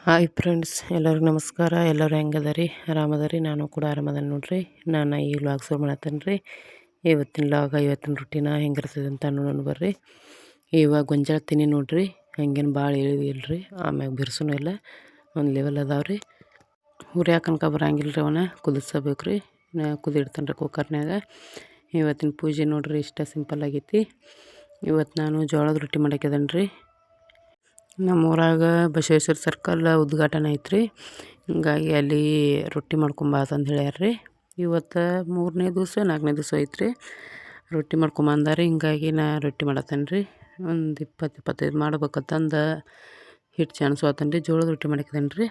Hi friends, ಎಲ್ಲರಿಗೂ ನಮಸ್ಕಾರ. ಎಲ್ಲರೂ ಹೆಂಗದರಿ? ಆರಾಮದರಿ? ನಾನು ಕೂಡ ಆರಾಮದನಿ ನೋಡ್ರಿ. ನಾನು ಈ ವ್ಲಾಗ್ ಶುರು ಮಾಡತ್ತೇನೆ ರೀ. ಇವತ್ತಿನ ರೂಟೀನ ಹೆಂಗಿರ್ತದೆ ಅಂತ ನೋಡೋಣ ಬರ್ರಿ. ಇವಾಗ ಗೊಂಜಾಳ ತಿನ್ನಿ ನೋಡ್ರಿ. ಹಂಗೇನು ಭಾಳ ಇಳಿವಿ ಇಲ್ರಿ, ಆಮ್ಯಾಗ ಬಿರ್ಸುನೂ ಇಲ್ಲ, ಒಂದು ಲೆವೆಲ್ ಅದಾವ್ರಿ. ಹುರಿಯಾಕ ಅನ್ಕ ಬರಂಗಿಲ್ಲ ರೀ, ಅವನ್ನ ಕುದಿಸ್ಬೇಕು ರೀ. ಕುದಿಡ್ತಾನೆ ರೀ ಕುಕ್ಕರ್ನಾಗ. ಇವತ್ತಿನ ಪೂಜೆ ನೋಡ್ರಿ ಇಷ್ಟ ಸಿಂಪಲ್ ಆಗೈತಿ. ಇವತ್ತು ನಾನು ಜೋಳದ ರೊಟ್ಟಿ ಮಾಡಾಕಿದ್ದೇನೆ ರೀ. ನಮ್ಮೂರಾಗ ಬಸವೇಶ್ವರ ಸರ್ಕಲ್ ಉದ್ಘಾಟನೆ ಐತ್ರಿ. ಹಿಂಗಾಗಿ ಅಲ್ಲಿ ರೊಟ್ಟಿ ಮಾಡ್ಕೊಂಬ ಅಂತಂದು ಹೇಳ್ಯಾರ್ರಿ. ಇವತ್ತು 3ನೇ ದಿವಸ 4ನೇ ದಿವಸ ಐತ್ರಿ ರೊಟ್ಟಿ ಮಾಡ್ಕೊಂಬಂದಾರಿ. ಹಿಂಗಾಗಿ ನಾ ರೊಟ್ಟಿ ಮಾಡತ್ತೇನೆ ರೀ. ಒಂದು 20-25 ಮಾಡ್ಬೇಕಂತಂದು ಹಿಟ್ಟು ಚಾಣಿಸ್ಕೊತೇನೆ ರೀ. ಜೋಳದ ರೊಟ್ಟಿ ಮಾಡಾಕಿದ್ದೇನೆ ರೀ.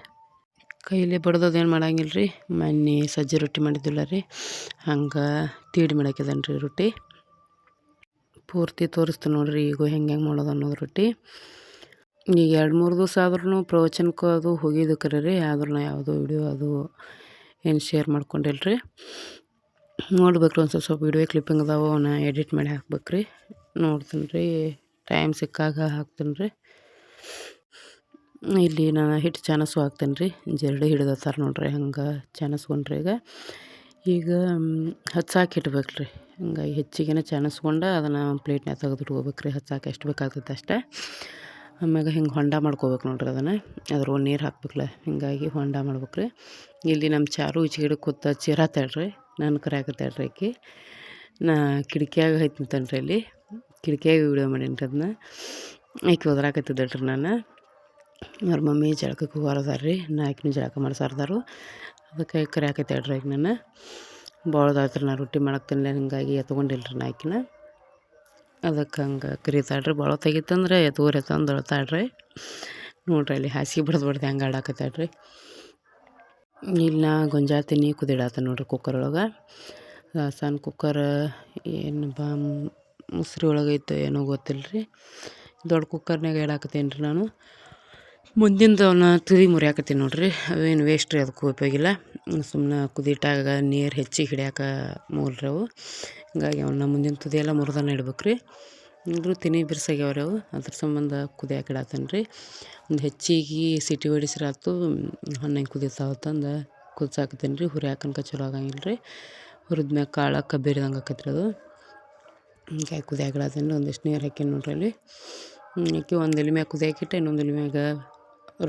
ಕೈಲಿ ಬಡ್ದದೇನು ಮಾಡಂಗಿಲ್ಲ ರೀ. ಮೊನ್ನೆ ಸಜ್ಜೆ ರೊಟ್ಟಿ ಮಾಡಿದ್ದಿಲ್ಲ ರೀ, ಹಂಗೆ ತೀಡಿ ಮಾಡಾಕಿದ್ದೇನೆ ರೀ ರೊಟ್ಟಿ. ಪೂರ್ತಿ ತೋರಿಸ್ತೀನಿ ನೋಡ್ರಿ ಈಗ ಹೆಂಗೆ ಮಾಡೋದು ಅನ್ನೋದು ರೊಟ್ಟಿ. ಈಗ 2-3 ದಿವಸ ಆದ್ರೂ ಪ್ರವಚನಕ್ಕೆ ಅದು ಹೋಗಿದ್ದು ಕರೆ ರೀ, ಆದ್ರೂ ನಾ ಯಾವುದೋ ವಿಡಿಯೋ ಅದು ಏನು ಶೇರ್ ಮಾಡ್ಕೊಂಡಿಲ್ಲ ರೀ. ನೋಡ್ಬೇಕ್ರಿ, ಒಂದು ಸ್ವಲ್ಪ ವಿಡಿಯೋ ಕ್ಲಿಪ್ಪಿಂಗ್ ಅದಾವೆ, ಅವನ್ನ ಎಡಿಟ್ ಮಾಡಿ ಹಾಕ್ಬೇಕ್ರಿ. ನೋಡ್ತೀನಿ ರೀ, ಟೈಮ್ ಸಿಕ್ಕಾಗ ಹಾಕ್ತೀನಿ ರೀ. ಇಲ್ಲಿ ನಾನು ಹಿಟ್ಟು ಚಾನಸು ಹಾಕ್ತೇನೆ ರೀ. ಜರಡಿ ಹಿಡಿದತ್ತಾರ ನೋಡ್ರಿ, ಹಂಗೆ ಚಾನಸ್ಕೊಂಡ್ರಿ. ಈಗ ಹಚ್ಚಾಕಿ ಇಟ್ಬೇಕ್ರಿ. ಹಿಂಗಾಗಿ ಹೆಚ್ಚಿಗೆ ಚಾನಸ್ಕೊಂಡು ಅದನ್ನು ಪ್ಲೇಟ್ನಾಗ ತೆಗೆದು ಇಟ್ಕೋಬೇಕು ರೀ. ಹಚ್ಚಾಕೆ ಎಷ್ಟು ಬೇಕಾಗ್ತೈತೆ ಅಷ್ಟೇ. ಆಮ್ಯಾಗ ಹಿಂಗೆ ಹೊಂಡ ಮಾಡ್ಕೋಬೇಕು ನೋಡ್ರಿ. ಅದ್ರೊಳಗೆ ನೀರು ಹಾಕ್ಬೇಕಲ್ಲ, ಹಿಂಗಾಗಿ ಹೊಂಡ ಮಾಡ್ಬೇಕು ರೀ. ಇಲ್ಲಿ ನಮ್ಮ ಚಾರು ಈಚೆ ಗಿಡಕ್ಕೆ ಕೂತ ಚೀರಾತಾಳ್ರಿ, ನಾನು ಕರೆಯಾಕತ್ತಾಳ್ರಿ ಆಕಿ. ನಾ ಕಿಟಕಿಯಾಗ ಹೋಯ್ತಂತೇನೆ ರೀ, ಅಲ್ಲಿ ಕಿಟಕಿಯಾಗ ವಿಡಿಯೋ ಮಾಡೀನಿ ರೀ ಅದನ್ನ. ಆಕೆ ಒದರಾಕತ್ತಿದ್ದಳ್ರಿ. ನಾನು ಅವ್ರ ಮಮ್ಮಿ ಜಳಕಕ್ಕೆ ಹೋಗಾರದಾರ ರೀ, ನಾ ಆಕಿನೂ ಜಳಕ ಮಾಡ್ಸಾರ್ದಾರು. ಅದಕ್ಕೆ ಕರೆಯಾಕತ್ತಾಳ್ರಿ ಆಕೆ. ನಾನು ಭಾಳದಾಯ್ತು ರೀ, ನಾ ರೊಟ್ಟಿ ಮಾಡಾಕ್ತೇನೆ, ಹಿಂಗಾಗಿ ಎತ್ಕೊಂಡಿಲ್ರಿ ನಾ ಆಕಿನ. ಅದಕ್ಕೆ ಹಂಗೆ ಕರಿತಾಳ್ರಿ. ಭಾಳ ತೆಗಿತಂದ್ರೆ ಎತ್ಕೋರಿ ತಂದು ಅಳ್ತಾಳ್ರಿ. ನೋಡ್ರಿ ಅಲ್ಲಿ ಹಾಸಿಗೆ ಬಡ್ದು ಹೆಂಗೆ ಆಡಾಕತ್ತಾಳ್ರಿ. ಇಲ್ಲಿ ನಾ ಗೊಂಜಾಳ ತಿನ್ನಿ ಕುದಿಡಾತ ನೋಡ್ರಿ ಕುಕ್ಕರ್ ಒಳಗೆ. ಸಣ್ಣ ಕುಕ್ಕರ್ ಏನು ಮುಸ್ರಿ ಒಳಗೈತೆ ಏನೋ ಗೊತ್ತಿಲ್ಲ ರೀ. ದೊಡ್ಡ ಕುಕ್ಕರ್ನಾಗ ಇಡಾಕತ್ತೇನೆ ರೀ ನಾನು. ಮುಂದಿಂದು ಅವನ್ನ ತುದಿ ಮುರಿಯಾಕತ್ತೀನಿ ನೋಡ್ರಿ. ಅವೇನು ವೇಸ್ಟ್ ರೀ, ಅದಕ್ಕೂ ಉಪಯೋಗಿಲ್ಲ. ಸುಮ್ಮನೆ ಕುದಿಟ್ಟಾಗ ನೀರು ಹೆಚ್ಚಿಗೆ ಹಿಡಿಯಾಕ ಮೂಲ್ರಿ ಅವು. ಹಿಂಗಾಗಿ ಅವನ್ನ ಮುಂದಿನ ತುದಿ ಎಲ್ಲ ಮುರಿದಾನೆ ಇಡ್ಬೇಕು ರೀ. ಅಂದರೂ ತಿನಿ ಬಿರ್ಸಾಗ್ಯಾವ್ರಿ ಅವು, ಅದ್ರ ಸಂಬಂಧ ಕುದಿಯಾಕೆ ಇಡಾತೇನೆ ರೀ. ಒಂದು ಹೆಚ್ಚಿಗೆ ಸಿಟಿ ಹೊಡಿಸ್ರಾತು ಹೊನ್ನಾಗಿ ಕುದಿತಾವತ್ತಂದು ಕುದಿಸಾಕತ್ತೀನಿ ರೀ. ಹುರಿಯಾಕನ್ಕ ಚಲೋ ಆಗಂಗಿಲ್ಲ ರೀ. ಹುರಿದ್ಮ್ಯಾಗ ಕಾಳು ಕಬ್ಬಿರಿದಂಗೆ ಆಕೈತ್ರಿ ಅದು. ಹಿಂಗಾಗಿ ಕುದಿಯಾಕೆ ಇಡಾತೇನೆ ರೀ. ಒಂದಿಷ್ಟು ನೀರು ಹಾಕೀನಿ ನೋಡ್ರಿ ಅಲ್ಲಿ. ಹಾಕಿ ಒಂದು ಎಲೆ ಮ್ಯಾಗ ಕುದಿಯಾಕಿಟ್ಟು ಇನ್ನೊಂದು ಎಲೆ ಮ್ಯಾಗ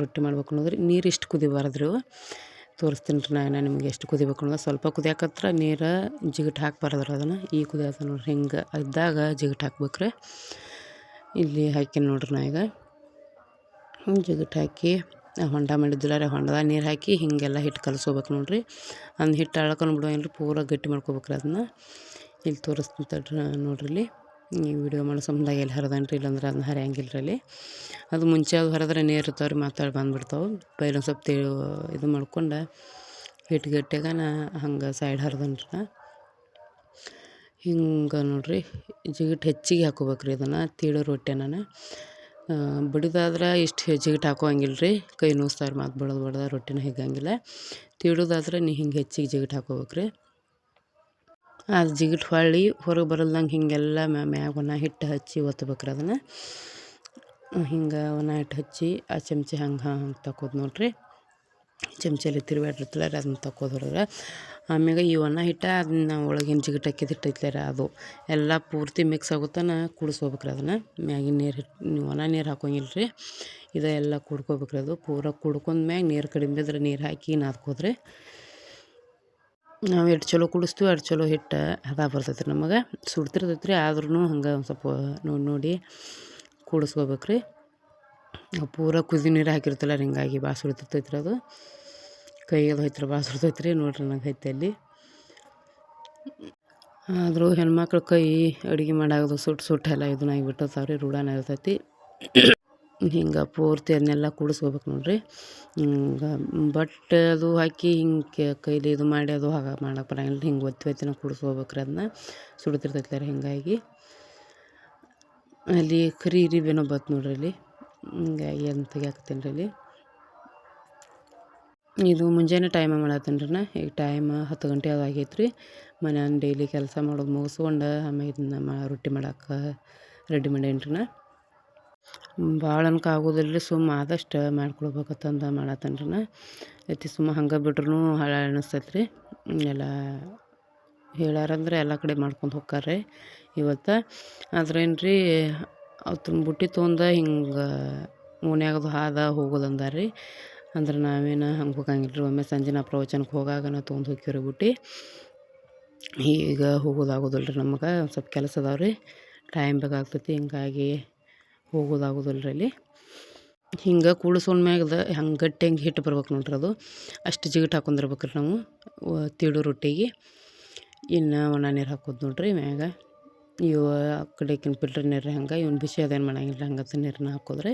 ರೊಟ್ಟಿ ಮಾಡ್ಬೇಕು ಅನ್ನೋದ್ರಿ. ನೀರು ಇಷ್ಟು ಕುದಿಬಾರ್ದು ರೀ. ತೋರಿಸ್ತೀನಿ ರೀ ನಾನು ನಿಮ್ಗೆ ಎಷ್ಟು ಕುದಿಬೇಕು ಅನ್ನೋದು. ಸ್ವಲ್ಪ ಕುದಿಯಾಕತ್ರ ನೀರು ಜಿಗಟ್ ಹಾಕ್ಬಾರ್ದ್ರಿ ಅದನ್ನು. ಈ ಕುದಿಯಾತ ನೋಡ್ರಿ, ಹಿಂಗೆ ಇದ್ದಾಗ ಜಿಗಟ್ ಹಾಕ್ಬೇಕು ರೀ. ಇಲ್ಲಿ ಹಾಕೀನಿ ನೋಡ್ರಿ ನಾ ಈಗ. ಜಿಗಟ್ ಹಾಕಿ ಹೊಂಡ ಮಾಡಿದ್ದಿಲ್ಲ ರೀ, ಹೊಂಡದಾಗ ನೀರು ಹಾಕಿ ಹೀಗೆಲ್ಲ ಹಿಟ್ಟು ಕಲಸ್ಕೋಬೇಕು ನೋಡ್ರಿ. ಅಂದು ಹಿಟ್ಟು ಅಳ್ಕೊಂಡು ಬಿಡೋಂಗಿಲ್ಲ ರೀ, ಪೂರ ಗಟ್ಟಿ ಮಾಡ್ಕೋಬೇಕು ರೀ ಅದನ್ನು. ಇಲ್ಲಿ ತೋರಿಸ್ತೀನಿ ತಡ್ರಿ ನೋಡ್ರಿ. ಇಲ್ಲಿ ಈ ವಿಡಿಯೋ ಮಾಡೋ ಸಂಬಂಧಾಗ ಎಲ್ಲಿ ಹರಿದಾನೆ ರೀ, ಇಲ್ಲಾಂದ್ರೆ ಅದನ್ನ ಹರಿಯಂಗಿಲ್ಲ ರೀ ಅಲ್ಲಿ. ಅದು ಮುಂಚೆ ಅದು ಹರಿದ್ರೆ ನೀರು ಇರ್ತಾವೆ ರೀ, ಮಾತಾಡಿ ಬಂದುಬಿಡ್ತಾವೆ. ಪೈಲ ಸ್ವಲ್ಪ ಇದು ಮಾಡ್ಕೊಂಡು ಹಿಟ್ಟು ಗಟ್ಟಿಯಾಗ ನಾ ಹಂಗೆ ಸೈಡ್ ಹರಿದನ್ರಿ ನಾ. ಹಿಂಗೆ ನೋಡ್ರಿ, ಜಿಗಟ್ ಹೆಚ್ಚಿಗೆ ಹಾಕೋಬೇಕು ರೀ ಇದನ್ನು. ತೀಡೋ ರೊಟ್ಟಿ ನಾನು ಬಡಿದಾದ್ರೆ ಇಷ್ಟು ಜಿಗಟ್ ಹಾಕೋಂಗಿಲ್ಲ ರೀ, ಕೈ ನೋಸ್ತಾರೆ. ಮಾತು ಬಡ್ದು ರೊಟ್ಟಿನ ಹಿಗ್ಗಂಗಿಲ್ಲ. ತೀಡೋದಾದ್ರೆ ನೀ ಹಿಂಗೆ ಹೆಚ್ಚಿಗೆ ಜಿಗಟ್ ಹಾಕೋಬೇಕು ರೀ. ಅದು ಜಿಗಟ್ ಹೊಳ್ಳಿ ಹೊರಗೆ ಬರಲ್ದಂಗೆ ಹಿಂಗೆಲ್ಲ ಮ್ಯಾಗ ಒಣ ಹಿಟ್ಟು ಹಚ್ಚಿ ಒತ್ತಬೇಕು ರೀ ಅದನ್ನು. ಹಿಂಗೆ ಒಣ ಹಿಟ್ಟು ಹಚ್ಚಿ ಆ ಚಮಚ ಹಂಗೆ ತಕೋದು ನೋಡ್ರಿ. ಚಮಚಲ್ಲಿ ತಿರುಗಾಡಿರ್ತಿಲ್ಲ ರೀ, ಅದನ್ನ ತಕೋದು ಹೊರಗೆ. ಆಮ್ಯಾಗ ಈ ಒಣ ಹಿಟ್ಟು ಅದನ್ನ ಒಳಗಿನ ಜಿಗಟ್ ಹಾಕಿದ ಹಿಟ್ಟು ಐತ್ಲಾರ, ಅದು ಎಲ್ಲ ಪೂರ್ತಿ ಮಿಕ್ಸ್ ಆಗುತ್ತಾನ ಕುಡಿಸ್ಕೋಬೇಕ್ರಿ ಅದನ್ನು. ಮ್ಯಾಗಿನ ನೀರು ಒಣ ನೀರು ಹಾಕೋಂಗಿಲ್ಲ ರೀ. ಇದೆಲ್ಲ ಕುಡ್ಕೋಬೇಕ್ರಿ. ಅದು ಪೂರ ಕುಡ್ಕೊಂಡ್ಮ್ಯಾಗ ನೀರು ಕಡಿಮೆ ಬಿದ್ರೆ ನೀರು ಹಾಕಿ ನಾದ್ಕೋದ್ರಿ. ನಾವು ಎಷ್ಟು ಚಲೋ ಕುಡಿಸ್ತೀವಿ ಅಷ್ಟು ಚಲೋ ಹಿಟ್ಟು ಹದ ಬರ್ತೈತೆ ರೀ ನಮಗೆ. ಸುಡ್ತಿರ್ತೈತೆ ರೀ, ಆದ್ರೂ ಹಂಗೆ ಒಂದು ಸ್ವಲ್ಪ ನೋಡಿ ಕೂಡಿಸ್ಕೋಬೇಕ್ರಿ. ಪೂರ ಕುದಿ ನೀರು ಹಾಕಿರ್ತಲ್ಲ ರೀ, ಹಿಂಗಾಗಿ ಭಾಳ ಸುಡ್ತಿರ್ತೈತೆ ರೀ ಅದು. ಕೈಯದು ಹೋಯ್ತು ಭಾಳ ಸುಡ್ತೈತೆ ರೀ ನೋಡ್ರಿ, ನನಗೆ ಐತೆ ಅಲ್ಲಿ. ಆದರೂ ಹೆಣ್ಮಕ್ಳ ಕೈ ಅಡುಗೆ ಮಾಡೋದು ಸುಟ್ಟು ಎಲ್ಲ ಇದನ್ನ ಆಗಿಬಿಟ್ಟಿರ್ತಾವೆ ರೀ, ರೂಢಾನ ಇರ್ತೈತಿ. ಹಿಂಗೆ ಪೂರ್ತಿ ಅದನ್ನೆಲ್ಲ ಕೂಡಿಸ್ಕೋಬೇಕು ನೋಡ್ರಿ. ಹಿಂಗೆ ಬಟ್ಟೆ ಅದು ಹಾಕಿ ಹಿಂಗೆ ಕೈಲಿ ಇದು ಮಾಡಿ ಅದು ಹಾಗೆ ಮಾಡೋಕೆ ಬರಂಗಿಲ್ಲ. ಹಿಂಗೆ ಒತ್ತಿನ ಕೂಡಿಸ್ಕೋಬೇಕ್ರಿ ಅದನ್ನ, ಸುಡ್ತಿರ್ತೈತೆ ರೀ. ಹಿಂಗಾಗಿ ಅಲ್ಲಿ ಕರಿ ಇರಿಬೇನೋ ಬತ್ತು ನೋಡ್ರಿ ಅಲ್ಲಿ. ಹಿಂಗಾಗಿ ಅದನ್ನ ತೆಗಿಯಾಕತ್ತೀನಿ ರೀ ಅಲ್ಲಿ. ಇದು ಮುಂಜಾನೆ ಟೈಮ ಮಾಡತ್ತೀನಿ ರೀ ನಾ. ಈಗ ಟೈಮ್ 10 ಗಂಟೆ ಅದು ಆಗೈತೆ ರೀ. ಮನೆಯನ್ನು ಡೈಲಿ ಕೆಲಸ ಮಾಡೋದು ಮುಗಿಸ್ಕೊಂಡು ಆಮೇಲೆ ಇದನ್ನ ರೊಟ್ಟಿ ಮಾಡೋಕೆ ರೆಡಿ ಮಾಡೇನಿ ರೀ ನಾ. ಭಾಳ ಅನ್ಕ ಆಗೋದಿಲ್ಲ ರೀ, ಸುಮ್ಮ ಆದಷ್ಟು ಮಾಡ್ಕೊಳ್ಬೇಕಂತಂದು ಮಾಡತ್ತೇನೆ ರೀ ನಾ. ಸುಮ್ಮ ಹಂಗೆ ಬಿಟ್ರೂ ಹಳ ಅನಿಸ್ತೈತೆ ರೀ. ಎಲ್ಲ ಹೇಳ್ಯಾರಂದ್ರೆ ಎಲ್ಲ ಕಡೆ ಮಾಡ್ಕೊಂಡು ಹೋಕ್ಕಾರ್ರಿ ಇವತ್ತು. ಆದ್ರೇನು ರೀ ಅವತ್ತನ್ನ ಬುಟ್ಟಿ ತೊಗೊಂಡು ಹಿಂಗೆ ಓಣ್ಯಾಗದು ಹಾದ ಹೋಗೋದು ಅಂದಾರ ರೀ. ಅಂದ್ರೆ ನಾವೇನು ಹಂಗೆ ಹೋಗಂಗಿಲ್ಲ ರೀ. ಒಮ್ಮೆ ಸಂಜೆ ನಾ ಪ್ರವಚನಕ್ಕೆ ಹೋಗಾಗ ನಾ ತೊಗೊಂಡು ಹೋಗ್ತೀವಿ ಬುಟ್ಟಿ. ಈಗ ಹೋಗೋದಾಗೋದಿಲ್ಲ ರೀ ನಮಗೆ, ಒಂದು ಸ್ವಲ್ಪ ಕೆಲಸ ಅದಾವೆ ರೀ, ಟೈಮ್ ಬೇಕಾಗ್ತೈತಿ. ಹಿಂಗಾಗಿ ಹೋಗೋದಾಗೋದಿಲ್ಲ ರೀ ಅಲ್ಲಿ. ಹಿಂಗೆ ಕೂಡಿಸೋನ್ ಮ್ಯಾಗದ ಹಂಗೆ ಗಟ್ಟಿ ಹಂಗೆ ಹಿಟ್ಟು ಬರ್ಬೇಕು ನೋಡ್ರಿ. ಅದು ಅಷ್ಟು ಜಿಗಿಟ್ ಹಾಕೊಂಡಿರ್ಬೇಕು ರೀ ನಾವು ತೀಡು ರೊಟ್ಟಿಗೆ. ಇನ್ನು ಒಣ ನೀರು ಹಾಕೋದು ನೋಡ್ರಿ ಮ್ಯಾಗ. ಇವು ಆ ಕಡೆಕಿನ ಫಿಲ್ಟರ್ ನೀರು ಹಂಗೆ, ಇವ್ನು ಬಿಸಿ ಅದೇನು ಮಾಡಂಗಿಲ್ಲ, ಹಂಗೆ ನೀರನ್ನ ಹಾಕೋದ್ರಿ.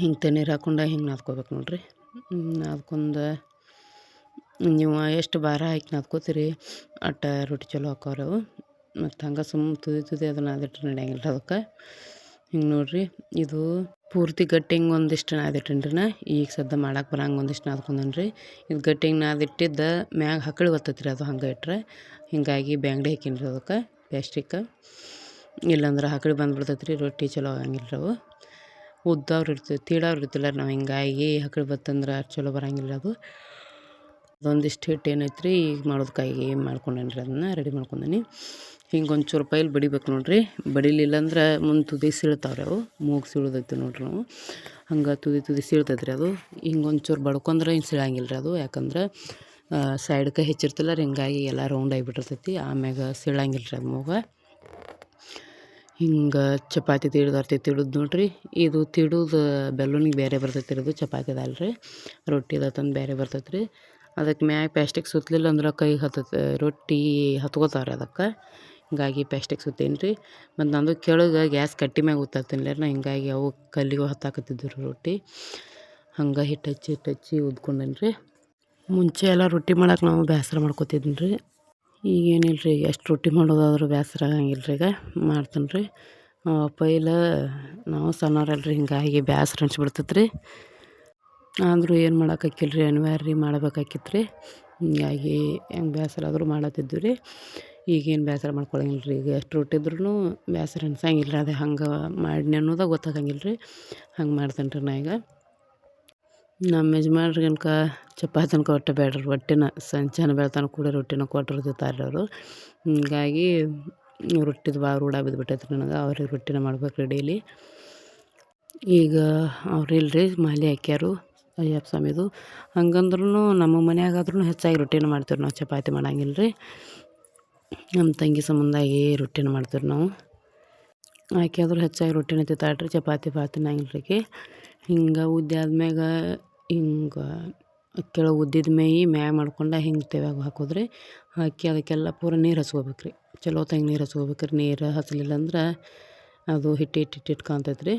ಹಿಂಗೆ ತಣ್ಣೀರು ಹಾಕ್ಕೊಂಡು ಹಿಂಗೆ ನಾದ್ಕೋಬೇಕು ನೋಡ್ರಿ. ನಾದ್ಕೊಂಡು ನೀವು ಎಷ್ಟು ಭಾರ ಹಾಕಿ ನಾದ್ಕೋತೀರಿ ಅಟ್ಟ ರೊಟ್ಟಿ ಚಲೋ ಹಾಕೋರು ಅವು. ಮತ್ತು ಹಂಗೆ ಸುಮ್ಮ ತುದಿ ಅದನ್ನು ನಾದಿಟ್ರೆ ನಡೆಯಂಗಿಲ್ಲ ಅದಕ್ಕೆ. ಹಿಂಗೆ ನೋಡಿರಿ, ಇದು ಪೂರ್ತಿ ಗಟ್ಟಿ ಹಿಂಗೆ ಒಂದಿಷ್ಟು ನಾದಿಟ್ಟೇನಿ ನಾ. ಈಗ ಸದ್ದ ಮಾಡಕ್ಕೆ ಬರಂಗೆ ಒಂದಿಷ್ಟು ನಾದ್ಕೊಂಡೇನಿ ರೀ. ಇದು ಗಟ್ಟಿ ಹಿಂಗೆ ನಾದಿಟ್ಟಿದ್ದ ಮ್ಯಾಗ ಹಕ್ಕಳಿ ಬರ್ತೈತೆ ರೀ, ಅದು ಹಂಗೆ ಇಟ್ಟರೆ. ಹಿಂಗಾಗಿ ಬ್ಯಾಂಗಡಿ ಹಾಕೀನಿ ರೀ ಅದಕ್ಕೆ ಪ್ಲಾಸ್ಟಿಕ್. ಇಲ್ಲಾಂದ್ರೆ ಹಕ್ಕಳಿ ಬಂದುಬಿಡ್ತೈತೆ ರೀ, ರೊಟ್ಟಿ ಚಲೋ ಆಗಂಗಿಲ್ಲ ರೀ ಅವು. ಉದ್ದವ್ರು ಇರ್ತೀವಿ, ತೀಡವ್ರು ಇರ್ತಿಲ್ಲ ರೀ ನಾವು. ಹಿಂಗಾಗಿ ಹಕ್ಕಳಿ ಬತ್ತಂದ್ರೆ ಚಲೋ ಬರಂಗಿಲ್ಲ ಅದು. ಅದೊಂದಿಷ್ಟು ಹಿಟ್ಟು ಏನೈತೆ ರೀ ಈಗ ಮಾಡೋದಕ್ಕಾಗಿ ಮಾಡ್ಕೊಂಡೇನಿ ರೀ, ಅದನ್ನು ರೆಡಿ ಮಾಡ್ಕೊಂಡೇನಿ. ಹಿಂಗೆ ಒಂಚೂರು ಪೈಲ್ ಬಡಿಬೇಕು ನೋಡ್ರಿ. ಬಡಿಲಿಲ್ಲ ಅಂದ್ರೆ ಮುಂದೆ ತುದಿ ಸೀಳ್ತಾವ್ರಿ ಅವು. ಮೂಗು ಸೀಳೋದೈತಿ ನೋಡ್ರಿ ನಾವು. ಹಂಗೆ ತುದಿ ಸೀಳ್ತೈತೆ ರೀ ಅದು. ಹಿಂಗೆ ಒಂಚೂರು ಬಡ್ಕೊಂಡ್ರೆ ಹಿಂಗೆ ಸೀಳಂಗಿಲ್ಲ ರೀ ಅದು. ಯಾಕಂದ್ರೆ ಸೈಡ್ಗೆ ಹೆಚ್ಚಿರ್ತಿಲ್ಲ ರೀ, ಹಿಂಗಾಗಿ ಎಲ್ಲ ರೌಂಡ್ ಆಗಿಬಿಟ್ಟಿರ್ತೈತಿ. ಆಮ್ಯಾಗ ಸೀಳಂಗಿಲ್ಲ ರೀ ಅದು ಮೂಗ. ಹಿಂಗೆ ಚಪಾತಿ ತಿಡುದು ನೋಡ್ರಿ. ಇದು ತಿಡುದು ಬೆಲ್ಲೂನಿಗೆ ಬೇರೆ ಬರ್ತೈತಿ ರೀ, ಇದು ಚಪಾತಿದಲ್ಲ ರೀ, ರೊಟ್ಟಿದ ತಂದು ಬೇರೆ ಬರ್ತೈತೆ ರೀ. ಅದಕ್ಕೆ ಮ್ಯಾಗ ಪ್ಲಾಸ್ಟಿಕ್ ಸುತ್ತಲಿಲ್ಲ ಅಂದ್ರೆ ಕೈಗೆ ಹತ್ತತ್ತೆ, ರೊಟ್ಟಿ ಹತ್ಕೋತಾವ್ರಿ ಅದಕ್ಕೆ. ಹಿಂಗಾಗಿ ಪ್ಲಾಸ್ಟಿಕ್ ಸುತ್ತೇನಿ ರೀ. ಮತ್ತು ನಂದು ಕೆಳಗೆ ಗ್ಯಾಸ್ ಕಟ್ಟಿ ಮ್ಯಾಗ ಉತ್ತಾತೀನಿ ನಾ. ಹಿಂಗಾಗಿ ಅವು ಕಲ್ಲಿಗೂ ಹತ್ತಾಕತ್ತಿದ್ದು ರೀ ರೊಟ್ಟಿ. ಹಂಗೆ ಹಿಟ್ಟು ಹಚ್ಚಿ ಉದ್ಕೊಂಡೇನಿ ರೀ. ಮುಂಚೆ ಎಲ್ಲ ರೊಟ್ಟಿ ಮಾಡಕ್ಕೆ ನಾವು ಬೇಸರ ಮಾಡ್ಕೊತಿದ್ದೀನಿ ರೀ. ಈಗೇನಿಲ್ಲ ರೀ, ಎಷ್ಟು ರೊಟ್ಟಿ ಮಾಡೋದಾದ್ರೂ ಬೇಸರ ಆಗಂಗಿಲ್ಲ ರೀ. ಈಗ ಮಾಡ್ತೀನಿ ರೀ. ಪೈಲ ನಾವು ಸಣ್ಣವ್ರಲ್ಲ ರೀ, ಹಿಂಗಾಗಿ ಬೇಸರ ಅನ್ಸ್ಬಿಡ್ತೈತೆ ರೀ. ಆದರೂ ಏನು ಮಾಡೋಕ್ಕಾಕಿಲ್ಲ ರೀ, ಅನಿವಾರ್ಯ ಮಾಡ್ಬೇಕಾಕಿತ್ತು ರೀ. ಹಿಂಗಾಗಿ ಹೆಂಗೆ ಬೇಸರ ಆದರೂ ಮಾಡತ್ತಿದ್ವಿ ರೀ. ಈಗೇನು ಬೇಸರ ಮಾಡ್ಕೊಳಂಗಿಲ್ಲ ರೀ. ಈಗ ಎಷ್ಟು ರೊಟ್ಟಿ ಇದ್ರೂ ಬೇಸರ ಅನ್ಸಂಗಿಲ್ಲ ರೀ. ಅದೇ ಹಂಗೆ ಮಾಡಿನಿ ಅನ್ನೋದು ಗೊತ್ತಾಗಂಗಿಲ್ಲ ರೀ. ಹಂಗೆ ಮಾಡ್ತೇನೆ ರೀ ನಾ ಈಗ. ನಮ್ಮ ಯಜಮಾನ್ರಿಗೆ ಅನ್ಕ ಚಪಾತಿ ಅನ್ಕ ಒಟ್ಟು ಬೇಡ್ರಿ, ರೊಟ್ಟಿನ ಸಂಜೆನ ಬೆಳ್ತಾನ ಕೂಡ ರೊಟ್ಟಿನ ಕೊಟ್ಟರು ತಿಂತಾರೆ ಅವರು. ಹಿಂಗಾಗಿ ರೊಟ್ಟಿದು ಭಾಳ ರೂಢ ಬಿದ್ದುಬಿಟ್ಟೈತೆ ರೀ ನನಗೆ. ಅವ್ರಿಗೆ ರೊಟ್ಟಿನ ಮಾಡ್ಬೇಕು ರೀ ಡೈಲಿ. ಈಗ ಅವ್ರು ಇಲ್ಲರಿ, ಮಾಲೆ ಹಾಕ್ಯಾರು ಅಯ್ಯಪ್ಪ ಸ್ವಾಮಿದು. ಹಂಗಂದ್ರೂ ನಮ್ಮ ಮನ್ಯಾಗಾದ್ರೂ ಹೆಚ್ಚಾಗಿ ರೊಟ್ಟಿನ ಮಾಡ್ತೀವಿ ನಾವು, ಚಪಾತಿ ಮಾಡಂಗಿಲ್ಲ ರೀ. ನಮ್ಮ ತಂಗಿ ಸಂಬಂಧಾಗಿ ರೊಟ್ಟಿನ ಮಾಡ್ತೀವಿ ನಾವು. ಆಕೆ ಆದರೂ ಹೆಚ್ಚಾಗಿ ರೊಟ್ಟಿನ ತಿಂತಾಳ್ರಿ, ಚಪಾತಿ ಭಾಳ ತಿನ್ನಂಗಿಲ್ಲ ರೀ ಆಕೆ. ಹಿಂಗೆ ಉದ್ದಿ ಆದ್ಮ್ಯಾಗ ಹಿಂಗೆ ಕೆಳಗೆ ಉದ್ದಿದ ಮೇಯಿ ಮ್ಯಾಗ ಮಾಡ್ಕೊಂಡು ಹಿಂಗೆ ತೆವ್ಯಾಗ ಹಾಕೋದ್ರಿ. ಹಾಕಿ ಅದಕ್ಕೆಲ್ಲ ಪೂರ ನೀರು ಹಚ್ಕೋಬೇಕು ರೀ. ಚಲೋ ತಂಗಿ ನೀರು ಹಚ್ಕೋಬೇಕು ರೀ. ನೀರು ಹಚ್ಚಲಿಲ್ಲ ಅಂದ್ರೆ ಅದು ಹಿಟ್ಟು ಕಾಣ್ತೈತೆ ರೀ.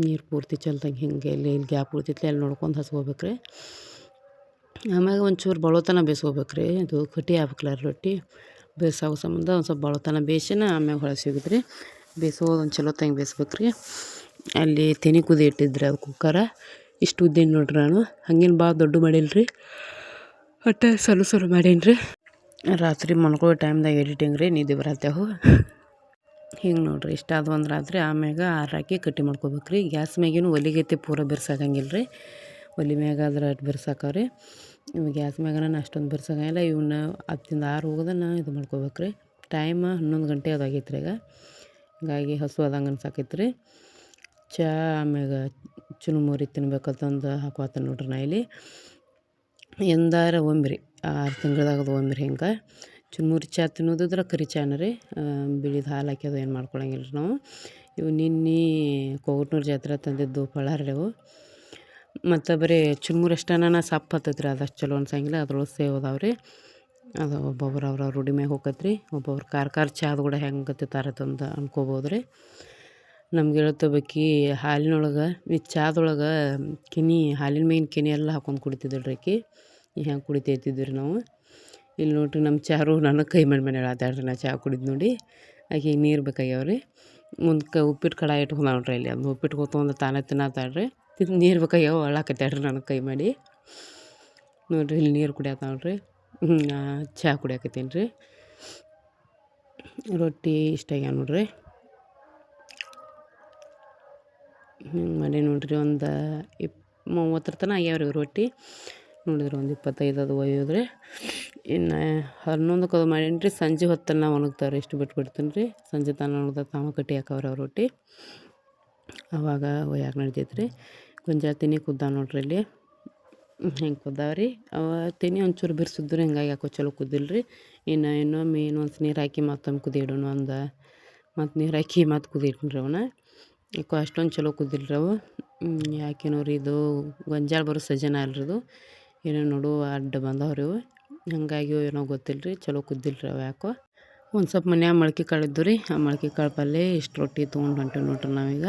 ನೀರು ಪೂರ್ತಿ ಚಲ್ದಂಗೆ ಹಿಂಗೆ ಎಲ್ಲಿ ಗ್ಯಾಪ್ ಉಳ್ತೈತಿ ಅಲ್ಲಿ ನೋಡ್ಕೊಂಡು ಹಚ್ಕೋಬೇಕು ರೀ. ಆಮ್ಯಾಗ ಒಂಚೂರು ಬಳೋತನ ಬೇಯಿಸ್ಕೋಬೇಕು ರೀ. ಅದು ಕಟ್ಟಿ ಆಗ್ಬೇಕಲ್ಲ ರೊಟ್ಟಿ. ಬೇಯಿಸೋ ಸಂಬಂಧ ಒಂದು ಸ್ವಲ್ಪ ಬಳೋತನ ಬೇಯಿಸಿನ ಆಮ್ಯಾಗ ಹೊಳಗೆ ಸಿಗುತ್ತೆ ರೀ. ಬೇಯಿಸೋದು ಒಂದು ಚಲೋ ತಂಗಿ ಬೇಯಿಸ್ಬೇಕು ರೀ. ಅಲ್ಲಿ ತೆನಿ ಕುದಿ ಇಟ್ಟಿದ್ರಿ ಅದು ಕುಕ್ಕರ. ಇಷ್ಟು ಉದ್ದೇನು ನೋಡ್ರಿ ನಾನು. ಹಂಗೇನು ಭಾಳ ದೊಡ್ಡ ಮಾಡಿಲ್ಲ ರೀ, ಒಟ್ಟು ಸಣ್ಣ ಮಾಡೀನಿ ರೀ. ರಾತ್ರಿ ಮಲ್ಕೊಳ್ಳೋ ಟೈಮ್ದಾಗ ಎಡಿಟಿಂಗ್ ರೀ, ನಿದ್ದೆ ಬರತ್ತೇವು. ಹಿಂಗೆ ನೋಡ್ರಿ, ಇಷ್ಟ ಆದವು ಅಂದ್ರೆ ರಾತ್ರಿ ಆಮ್ಯಾಗ ಆರಾಕಿ ಕಟ್ಟಿ ಮಾಡ್ಕೋಬೇಕು ರೀ. ಗ್ಯಾಸ್ ಮ್ಯಾಗೇನು ಒಲಿಗೈತಿ ಪೂರ ಬಿರ್ಸಾಕಂಗಿಲ್ಲ ರೀ. ಒಲೆ ಮ್ಯಾಗಾದ್ರೆ ಅಷ್ಟು ಬಿರ್ಸಾಕವ್ರಿ. ಇವು ಗ್ಯಾಸ್ ಮ್ಯಾಗನ ಅಷ್ಟೊಂದು ಬಿರ್ಸಾಕಂಗಿಲ್ಲ. ಇವನ್ನ 10ರಿಂದ 6 ಹೋಗೋದನ್ನ ಇದು ಮಾಡ್ಕೋಬೇಕು ರೀ. ಟೈಮ್ 11 ಗಂಟೆ ಅದಾಗೈತೆ ರೀ ಈಗ. ಹಿಂಗಾಗಿ ಹಸು ಆದಂಗೆ ಅನ್ಸಾಕೈತೆ ರೀ. ಚಹಾ ಆಮ್ಯಾಗ ಚುರುಮುರಿ ತಿನ್ಬೇಕಂತಂದು ಹಾಕೋತೀನಿ ನೋಡ್ರಿ ನಾ ಇಲ್ಲಿ. ಎಂದಾರ ಒಮ್ಮೆರಿ 6 ತಿಂಗಳದಾಗದು ಒಮ್ಮೆರಿ ಹಿಂಗೆ ಚುರುಮುರಿ ಚಹಾ ತಿನ್ನೋದಿದ್ರೆ ಕರಿ ಚಹಾನ ರೀ. ಬಿಳಿದು ಹಾಲು ಹಾಕಿ ಅದು ಏನು ಮಾಡ್ಕೊಳಂಗಿಲ್ಲ ರೀ ನಾವು. ಇವು ನಿನ್ನೆ ಕೊಗಟ್ನೂರು ಜಾತ್ರೆ ತಂದಿದ್ದು ಪಳಾರ ಅವು. ಮತ್ತು ಬರೀ ಚುರುಮುರಿ ಅಷ್ಟನ ಸಪ್ಪು ಹತ್ತೈತೆ ರೀ, ಅದಷ್ಟು ಚಲೋ ಅನ್ಸಂಗಿಲ್ಲ. ಅದ್ರೊಳಗೆ ಸೇವ್ ಅದಾವೆ ರೀ. ಅದು ಒಬ್ಬೊಬ್ರು ಅವ್ರ ರೂಢಿ ಮ್ಯಾಗ ಹೋಗತ್ತೆ ರೀ. ಒಬ್ಬೊಬ್ರು ಖಾರ ಚಹಾದ ಕೂಡ ಹೆಂಗೆ ತಿಂತಾರತ್ತಂದು ಅನ್ಕೋಬೋದು ರೀ. ನಮ್ಗೆ ಹೇಳ್ತೊಬ್ಬಕಿ ಹಾಲಿನೊಳಗೆ ಈ ಚಹಾದೊಳಗೆ ಹಾಲಿನ ಮೇಗಿನ ಕೆನೆ ಎಲ್ಲ ಹಾಕೊಂಡು ಕುಡಿತಿದ್ದಳು ರೀ ಆಕಿ. ಹೆಂಗೆ ಕುಡಿತೈತಿದ್ವಿ ರೀ ನಾವು. ಇಲ್ಲಿ ನೋಡ್ರಿ ನಮ್ಮ ಚಾರು ನನಗೆ ಕೈ ಮಾಡಿ ಹೇಳತ್ತಾಳ್ರಿ ನಾ ಚಹಾ ಕುಡಿದು ನೋಡಿ. ಆಕೆಗೆ ನೀರು ಬೇಕಾಗ್ಯಾವ ರೀ. ಮುಂದಕ್ಕೆ ಉಪ್ಪಿಟ್ಟು ಕಡಾಯಿ ಇಟ್ಕೊಂಡ ನೋಡ್ರಿ ಅಲ್ಲಿ. ಅದು ಉಪ್ಪಿಟ್ಟು ಕೂತ್ಕೊಂಡು ತಾನೇ ತಿನ್ನತ್ತಾಳ್ರಿ. ನೀರು ಬೇಕಾಗ್ಯಾವ ಅಳ್ಳಾಕತ್ತಾಳ್ರಿ ನನಗೆ ಕೈ ಮಾಡಿ. ನೋಡಿರಿ ಇಲ್ಲಿ ನೀರು ಕುಡಿಯತ್ತ ನೋಡ್ರಿ. ಚಹಾ ಕುಡಿಯಾಕತ್ತೀನಿ ರೀ. ರೊಟ್ಟಿ ಇಷ್ಟ ಆಗ್ಯಾವ ನೋಡ್ರಿ. ಹಿಂಗೆ ಮಾಡಿ ನೋಡಿರಿ ಒಂದು 30 ತನಕ ಆಗ್ಯಾವ್ರಿ ರೊಟ್ಟಿ ನೋಡಿದ್ರೆ ಒಂದು 25 ಅದು ಒಯ್ಯೋದ್ರಿ. ಇನ್ನು 11ಕ್ಕೆ ಅದು ಮಾಡೀನಿ ರೀ. ಸಂಜೆ ಹೊತ್ತನ್ನು ಒಣಗ್ತಾವ್ರಿ. ಇಷ್ಟು ಬಿಟ್ಬಿಡ್ತೀನಿ ರೀ. ಸಂಜೆ ತನಕ ಒಣಗ್ದ ತಾವ ಕಟ್ಟಿ ಹಾಕವ್ರಿ ಅವು ರೊಟ್ಟಿ. ಅವಾಗ ಒಯ್ಯಾಕೆ ನಡ್ತೈತೆ ರೀ. ಗೊಂಜಾಳ ತಿನಿ ಕುದ್ದಾವ ನೋಡ್ರಿ ಇಲ್ಲಿ ಹೆಂಗೆ ಕುದ್ದಾವ್ರಿ. ಅವ ತಿನಿ ಒಂಚೂರು ಬಿರ್ಸಿದ್ರು ಹಿಂಗಾಗಿ ಯಾಕೋ ಚಲೋ ಕುದ್ದಿಲ್ಲ ರೀ. ಇನ್ನೊಮ್ಮೆ ಇನ್ನೊಂದು ನೀರು ಹಾಕಿ ಮತ್ತೊಮ್ಮೆ ಕುದಿ ಇಡೋಣ ಮತ್ತು ನೀರು ಹಾಕಿ ಮತ್ತು ಕುದಿ ಇಟ್ರಿ ಅವನ್ನ. ಯಾಕೋ ಅಷ್ಟೊಂದು ಚಲೋ ಕುದ್ದಿಲ್ಲ ರೀ ಅವು. ಯಾಕೇನೋ ರೀ ಇದು ಗೊಂಜಾಳ ಬರೋ ಸೀಸನ್ ಅಲ್ರಿ ಇದು. ಏನೋ ನೋಡು ಅಡ್ಡ ಬಂದವ್ರಿ ಇವು. ಹಾಗಾಗಿ ಏನೋ ಗೊತ್ತಿಲ್ಲ ರೀ, ಚಲೋ ಕುದ್ದಿಲ್ಲ ರೀ ಅವು ಯಾಕೋ. ಒಂದು ಸ್ವಲ್ಪ ಮನ್ಯಾಗ ಮೊಳ್ಕೆ ಕಾಳು ಇದ್ದು ರೀ. ಆ ಮೊಳ್ಕೆ ಕಾಳು ಪಲ್ಯ ಇಷ್ಟು ರೊಟ್ಟಿ ತೊಗೊಂಡು ಹೊಂಟೀವಿ ನೋಡ್ರಿ ನಾವೀಗ.